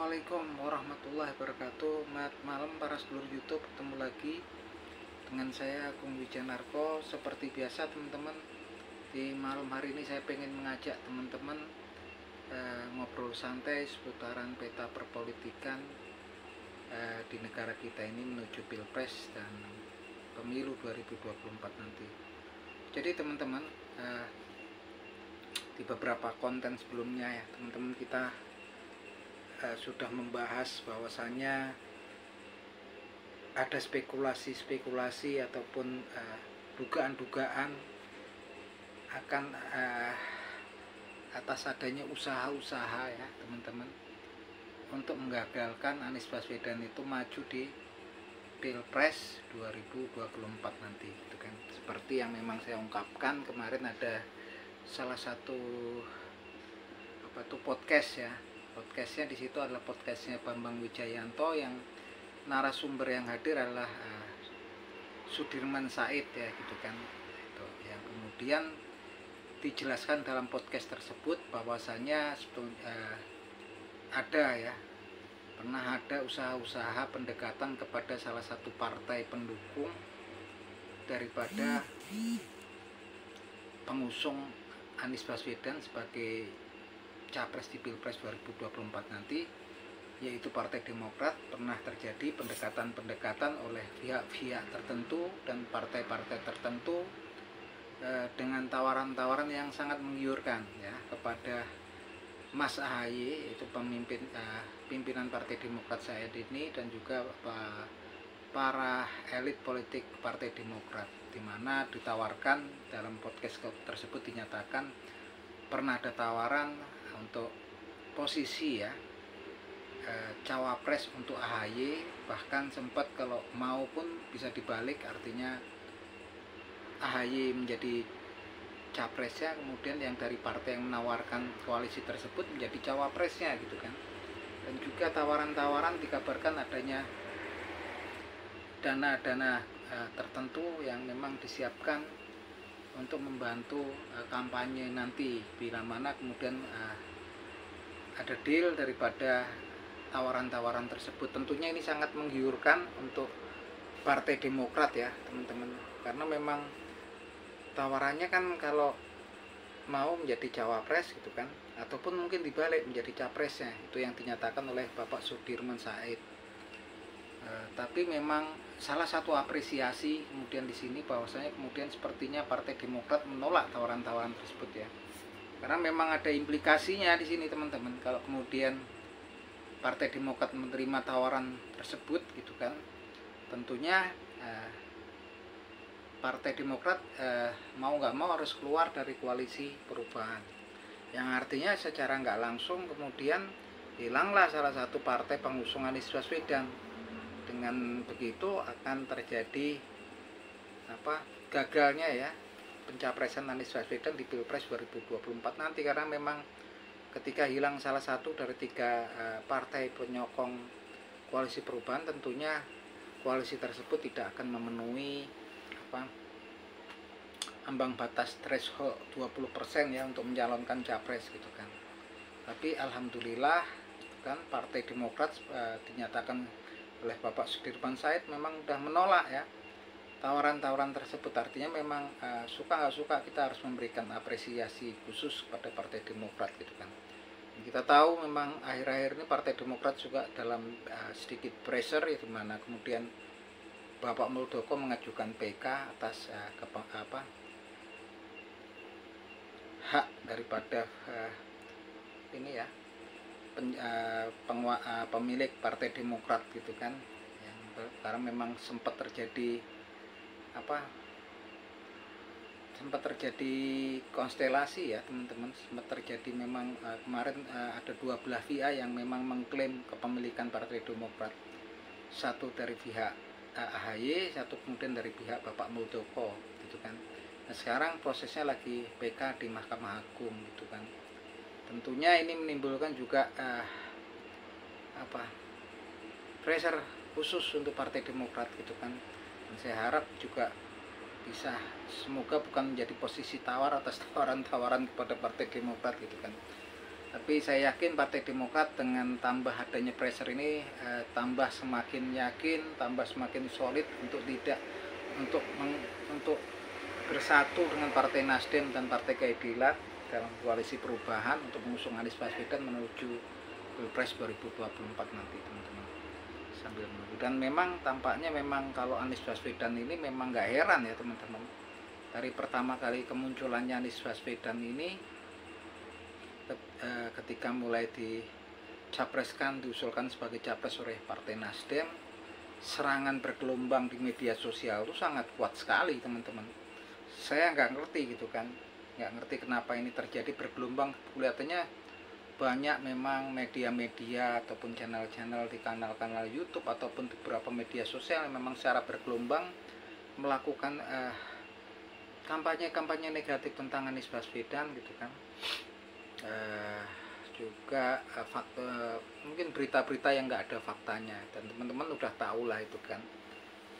Assalamualaikum warahmatullahi wabarakatuh. Malam para sedulur YouTube, ketemu lagi dengan saya Agung Wijanarko. Seperti biasa teman-teman, di malam hari ini saya pengen mengajak teman-teman ngobrol santai seputaran peta perpolitikan di negara kita ini menuju Pilpres dan Pemilu 2024 nanti. Jadi teman-teman, di beberapa konten sebelumnya ya teman-teman, kita sudah membahas bahwasannya ada spekulasi-spekulasi ataupun dugaan-dugaan akan atas adanya usaha-usaha ya teman-teman untuk menggagalkan Anies Baswedan itu maju di Pilpres 2024 nanti gitu kan. Seperti yang memang saya ungkapkan kemarin, ada salah satu podcast ya. Podcastnya di situ adalah podcastnya Bambang Wijayanto, yang narasumber yang hadir adalah Sudirman Said ya gitu kan. Itu yang kemudian dijelaskan dalam podcast tersebut bahwasanya pernah ada usaha-usaha pendekatan kepada salah satu partai pendukung daripada pengusung Anies Baswedan sebagai Capres di Pilpres 2024 nanti, yaitu Partai Demokrat. Pernah terjadi pendekatan-pendekatan oleh pihak-pihak tertentu dan partai-partai tertentu dengan tawaran-tawaran yang sangat menggiurkan ya kepada Mas AHY, yaitu pimpinan Partai Demokrat saat ini, dan juga para elit politik Partai Demokrat, di mana ditawarkan dalam podcast tersebut dinyatakan pernah ada tawaran untuk posisi ya cawapres untuk AHY, bahkan sempat kalau mau pun bisa dibalik, artinya AHY menjadi capresnya, kemudian yang dari partai yang menawarkan koalisi tersebut menjadi cawapresnya gitu kan. Dan juga tawaran-tawaran dikabarkan adanya dana-dana tertentu yang memang disiapkan untuk membantu kampanye nanti, bila mana kemudian ada deal daripada tawaran-tawaran tersebut. Tentunya ini sangat menggiurkan untuk Partai Demokrat ya teman-teman, karena memang tawarannya kan kalau mau menjadi cawapres gitu kan, ataupun mungkin dibalik menjadi capresnya, itu yang dinyatakan oleh Bapak Sudirman Said. Tapi memang salah satu apresiasi kemudian di sini bahwasanya kemudian sepertinya Partai Demokrat menolak tawaran-tawaran tersebut ya, karena memang ada implikasinya di sini teman-teman. Kalau kemudian Partai Demokrat menerima tawaran tersebut gitu kan, tentunya Partai Demokrat mau nggak mau harus keluar dari koalisi perubahan, yang artinya secara nggak langsung kemudian hilanglah salah satu partai pengusung Anies Baswedan. Dengan begitu akan terjadi gagalnya ya pencapresan Anies Baswedan di Pilpres 2024 nanti, karena memang ketika hilang salah satu dari tiga partai penyokong koalisi perubahan, tentunya koalisi tersebut tidak akan memenuhi ambang batas threshold 20% ya untuk mencalonkan capres gitu kan. Tapi alhamdulillah kan Partai Demokrat dinyatakan oleh Bapak Sudirman Said memang sudah menolak ya tawaran-tawaran tersebut. Artinya memang suka nggak suka kita harus memberikan apresiasi khusus kepada Partai Demokrat gitu kan. Kita tahu memang akhir-akhir ini Partai Demokrat juga dalam sedikit pressure ya, dimana kemudian Bapak Muldoko mengajukan PK atas hak daripada ini ya pemilik Partai Demokrat gitu kan, yang karena memang sempat terjadi konstelasi ya teman-teman, sempat terjadi memang kemarin ada dua belah pihak yang memang mengklaim kepemilikan Partai Demokrat, satu dari pihak AHY, satu kemudian dari pihak Bapak Muldoko gitu kan. Nah sekarang prosesnya lagi PK di Mahkamah Agung gitu kan. Tentunya ini menimbulkan juga pressure khusus untuk Partai Demokrat gitu kan. Dan saya harap juga bisa, semoga bukan menjadi posisi tawar atas tawaran-tawaran kepada Partai Demokrat gitu kan. Tapi saya yakin Partai Demokrat dengan tambah adanya pressure ini tambah semakin yakin, tambah semakin solid untuk untuk bersatu dengan Partai Nasdem dan Partai Keadilan dalam koalisi perubahan untuk mengusung Anies Baswedan menuju Pilpres 2024 nanti, teman-teman. Sambil menunggu. Dan memang tampaknya memang kalau Anies Baswedan ini memang nggak heran ya, teman-teman. Dari pertama kali kemunculannya Anies Baswedan ini, ketika mulai diusulkan sebagai capres oleh Partai Nasdem, serangan bergelombang di media sosial itu sangat kuat sekali, teman-teman. Saya nggak ngerti gitu kan, nggak ngerti kenapa ini terjadi bergelombang. Kelihatannya banyak memang media-media ataupun channel-channel di kanal-kanal YouTube ataupun beberapa media sosial yang memang secara bergelombang melakukan kampanye-kampanye negatif tentang Anies Baswedan gitu kan. Juga mungkin berita-berita yang nggak ada faktanya, dan teman-teman udah tahu lah itu kan.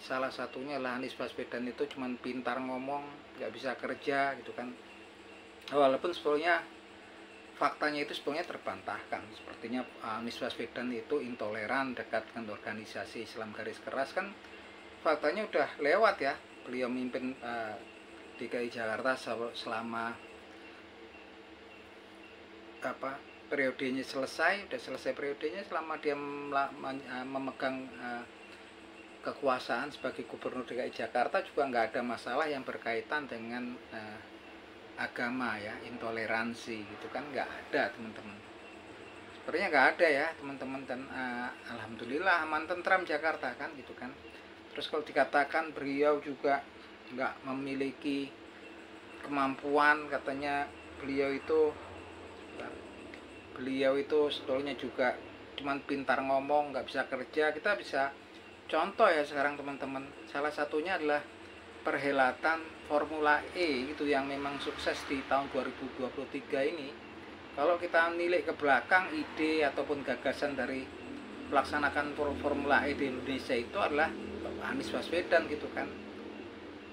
Salah satunya lah Anies Baswedan itu cuman pintar ngomong, nggak bisa kerja gitu kan. Walaupun sebetulnya faktanya itu sebetulnya terbantahkan. Sepertinya Anies Baswedan itu intoleran, dekat dengan organisasi Islam garis keras kan, faktanya udah lewat ya. Beliau mimpin DKI Jakarta selama periodenya selesai, udah selesai periodenya, selama dia memegang kekuasaan sebagai gubernur DKI Jakarta juga nggak ada masalah yang berkaitan dengan agama ya, intoleransi gitu kan, nggak ada, teman-teman. Sepertinya nggak ada ya, teman-teman. Dan alhamdulillah aman tentram Jakarta kan gitu kan. Terus kalau dikatakan beliau juga nggak memiliki kemampuan, katanya beliau itu sebetulnya juga cuman pintar ngomong, nggak bisa kerja. Kita bisa contoh ya sekarang, teman-teman. Salah satunya adalah perhelatan Formula E itu yang memang sukses di tahun 2023 ini. Kalau kita nilik ke belakang, ide ataupun gagasan dari melaksanakan Formula E di Indonesia itu adalah Bapak Anies Baswedan gitu kan.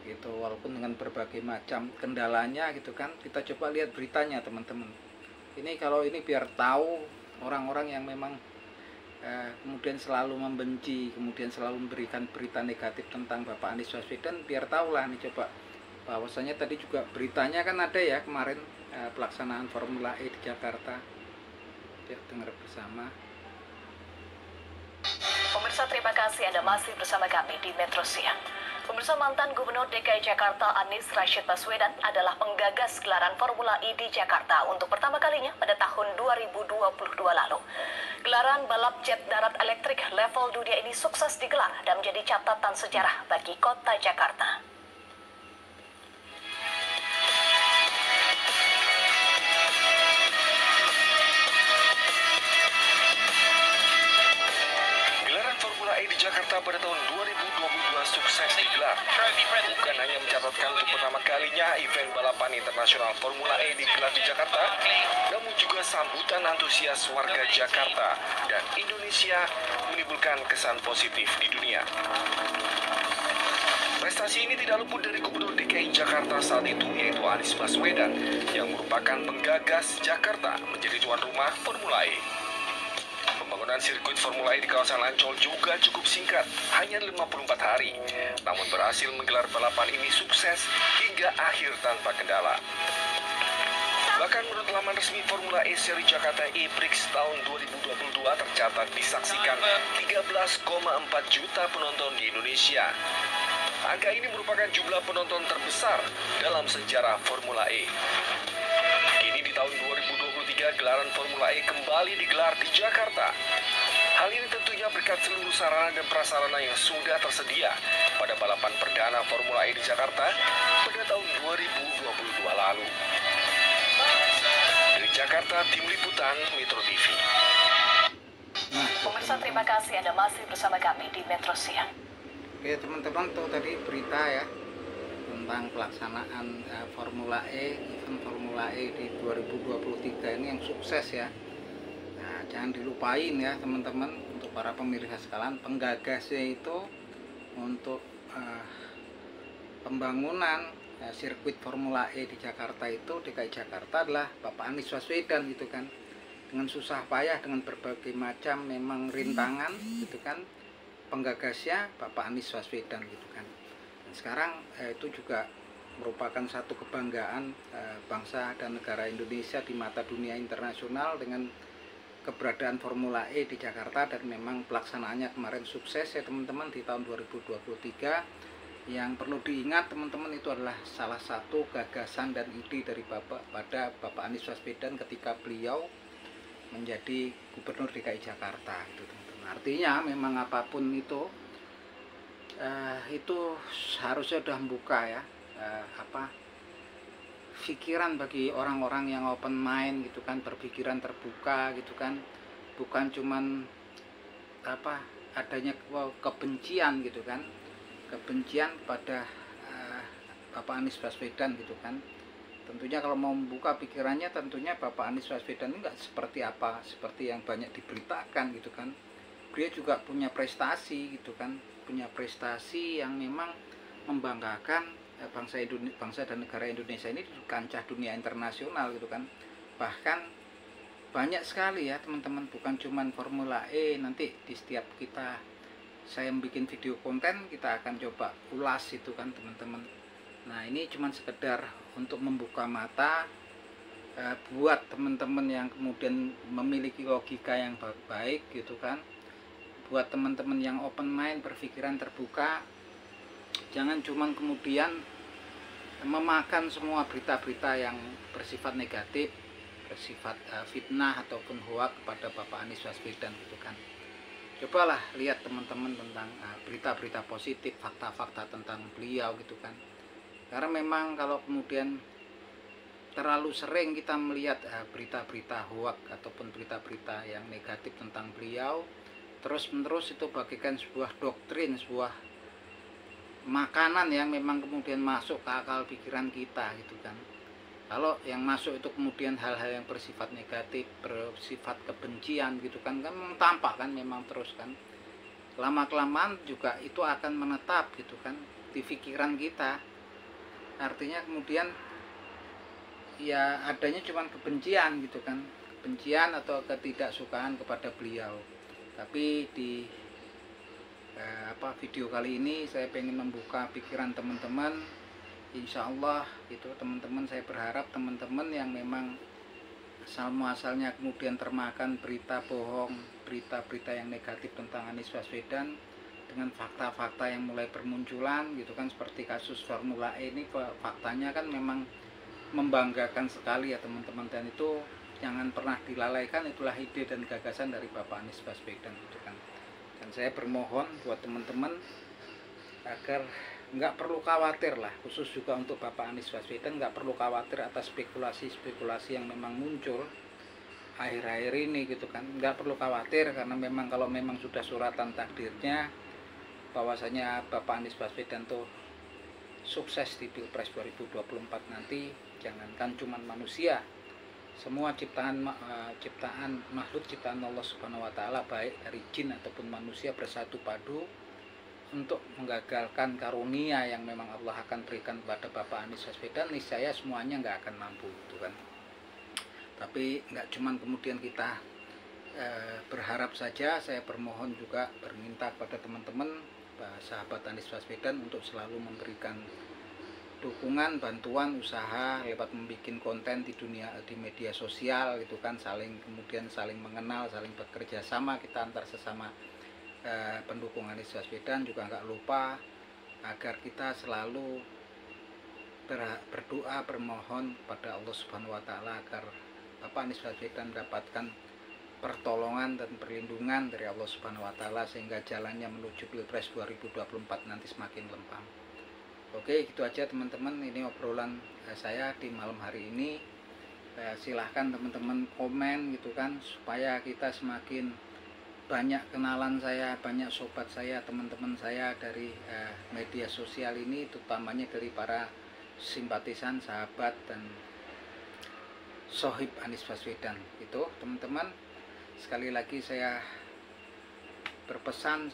Gitu, walaupun dengan berbagai macam kendalanya gitu kan. Kita coba lihat beritanya, teman-teman. Ini kalau ini biar tahu orang-orang yang memang kemudian selalu membenci, kemudian selalu memberikan berita negatif tentang Bapak Anies Baswedan, biar tahulah nih coba bahwasanya tadi juga beritanya kan ada ya kemarin pelaksanaan Formula E di Jakarta. Ya, dengar bersama. Pemirsa, terima kasih Anda masih bersama kami di Metro Siang. Pemirsa, mantan Gubernur DKI Jakarta Anies Rashid Baswedan adalah penggagas gelaran Formula E di Jakarta untuk pertama kalinya pada tahun 2022 lalu. Gelaran balap jet darat elektrik level dunia ini sukses digelar dan menjadi catatan sejarah bagi kota Jakarta. Jakarta pada tahun 2022 sukses digelar. Bukan hanya mencatatkan untuk pertama kalinya event balapan internasional Formula E digelar di Jakarta, namun juga sambutan antusias warga Jakarta dan Indonesia menimbulkan kesan positif di dunia. Prestasi ini tidak luput dari Gubernur DKI Jakarta saat itu, yaitu Anies Baswedan, yang merupakan penggagas Jakarta menjadi tuan rumah Formula E. Pembangunan sirkuit Formula E di kawasan Ancol juga cukup singkat, hanya 54 hari. Namun berhasil menggelar balapan ini sukses hingga akhir tanpa kendala. Bahkan menurut laman resmi Formula E seri Jakarta E-Prix tahun 2022 tercatat disaksikan 13,4 juta penonton di Indonesia. Angka ini merupakan jumlah penonton terbesar dalam sejarah Formula E. Kini di tahun 2023 gelaran Formula E kembali digelar di Jakarta. Hal ini tentunya berkat seluruh sarana dan prasarana yang sudah tersedia pada balapan perdana Formula E di Jakarta pada tahun 2022 lalu. Dari Jakarta, tim liputan Metro TV. Pemirsa, terima kasih Anda masih bersama kami di Metro Siang. Oke, teman-teman, tuh tadi berita ya tentang pelaksanaan Formula E, event Formula E di 2023 ini yang sukses ya. Nah, jangan dilupain ya teman-teman, untuk para pemirsa sekalian, penggagasnya itu untuk pembangunan sirkuit Formula E di Jakarta itu, DKI Jakarta, adalah Bapak Anies Baswedan gitu kan. dengan susah payah, dengan berbagai macam memang rintangan gitu kan, penggagasnya Bapak Anies Baswedan gitu kan. Dan sekarang itu juga merupakan satu kebanggaan bangsa dan negara Indonesia di mata dunia internasional dengan keberadaan Formula E di Jakarta, dan memang pelaksanaannya kemarin sukses ya teman-teman di tahun 2023. Yang perlu diingat teman-teman, itu adalah salah satu gagasan dan ide dari Bapak Anies Baswedan ketika beliau menjadi Gubernur DKI Jakarta itu teman-teman. Artinya memang apapun itu harusnya sudah membuka ya pikiran bagi orang-orang yang open mind gitu kan, berpikiran terbuka gitu kan, bukan cuman adanya kebencian gitu kan, kebencian pada Bapak Anies Baswedan gitu kan. Tentunya kalau mau membuka pikirannya, tentunya Bapak Anies Baswedan ini nggak seperti yang banyak diberitakan gitu kan. Dia juga punya prestasi gitu kan, punya prestasi yang memang membanggakan bangsa dan negara Indonesia ini di kancah dunia internasional gitu kan. Bahkan banyak sekali ya teman-teman, bukan cuman Formula E. Nanti di setiap saya bikin video konten, kita akan coba ulas itu kan teman-teman. Nah, ini cuman sekedar untuk membuka mata buat teman-teman yang kemudian memiliki logika yang baik gitu kan, buat teman-teman yang open mind, berpikiran terbuka. Jangan cuman kemudian memakan semua berita-berita yang bersifat negatif, bersifat fitnah ataupun hoak kepada Bapak Anies Baswedan gitu kan. Cobalah lihat teman-teman tentang berita-berita positif, fakta-fakta tentang beliau gitu kan. Karena memang kalau kemudian terlalu sering kita melihat berita-berita hoak ataupun berita-berita yang negatif tentang beliau, terus-menerus itu bagaikan sebuah doktrin, sebuah makanan yang memang kemudian masuk ke akal pikiran kita gitu kan. Kalau yang masuk itu kemudian hal-hal yang bersifat negatif, bersifat kebencian gitu kan, memang tampak kan, memang terus kan. Lama-kelamaan juga itu akan menetap gitu kan di pikiran kita. Artinya kemudian ya adanya cuma kebencian gitu kan, kebencian atau ketidaksukaan kepada beliau. Tapi di video kali ini saya pengen membuka pikiran teman-teman. Insya Allah itu teman-teman, saya berharap teman-teman yang memang asal muasalnya kemudian termakan berita bohong, berita-berita yang negatif tentang Anies Baswedan, dengan fakta-fakta yang mulai bermunculan gitu kan, seperti kasus Formula E ini, faktanya kan memang membanggakan sekali ya teman-teman, dan itu jangan pernah dilalaikan, itulah ide dan gagasan dari Bapak Anies Baswedan gitu kan. Dan saya bermohon buat teman-teman agar nggak perlu khawatir lah, khusus juga untuk Bapak Anies Baswedan, nggak perlu khawatir atas spekulasi-spekulasi yang memang muncul akhir-akhir ini gitu kan. Nggak perlu khawatir, karena memang kalau memang sudah suratan takdirnya bahwasanya Bapak Anies Baswedan tuh sukses di Pilpres 2024 nanti, jangankan cuman manusia, semua ciptaan makhluk ciptaan Allah Subhanahu wa taala, baik dari jin ataupun manusia, bersatu padu untuk menggagalkan karunia yang memang Allah akan berikan kepada Bapak Anies Baswedan. Niscaya semuanya nggak akan mampu gitu kan. Tapi nggak cuman kemudian kita berharap saja, saya bermohon juga, berminta kepada teman-teman sahabat Anies Baswedan untuk selalu memberikan dukungan, bantuan, usaha lewat membuat konten di media sosial gitu kan, saling mengenal, saling bekerja sama kita antar sesama pendukung Anies Baswedan. Juga nggak lupa agar kita selalu berdoa, bermohon kepada Allah Subhanahu wa taala agar Bapak Anies Baswedan mendapatkan pertolongan dan perlindungan dari Allah Subhanahu wa taala, sehingga jalannya menuju Pilpres 2024 nanti semakin lempang. Oke, gitu aja teman-teman, ini obrolan saya di malam hari ini. Silahkan teman-teman komen gitu kan, supaya kita semakin banyak kenalan saya, banyak sobat saya, teman-teman saya dari media sosial ini, terutamanya dari para simpatisan, sahabat, dan sohib Anies Baswedan. Itu teman-teman, sekali lagi saya berpesan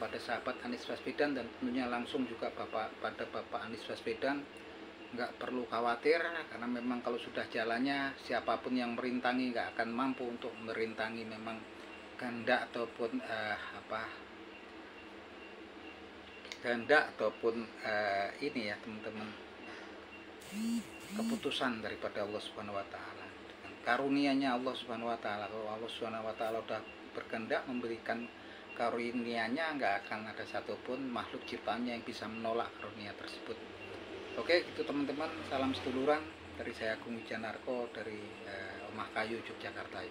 pada sahabat Anies Baswedan, dan tentunya langsung juga pada Bapak Anies Baswedan, nggak perlu khawatir, karena memang kalau sudah jalannya siapapun yang merintangi nggak akan mampu untuk merintangi memang kehendak ataupun ini ya teman-teman, keputusan daripada Allah Subhanahu wa taala. Dengan karunia-Nya Allah Subhanahu wa taala, kalau Allah Subhanahu wa taala udah berkehendak memberikan karunia-Nya, nggak akan ada satupun makhluk ciptaannya yang bisa menolak karunia tersebut. Oke, gitu teman-teman, salam seduluran dari saya Agung Wijanarko dari Omah Kayu, Yogyakarta.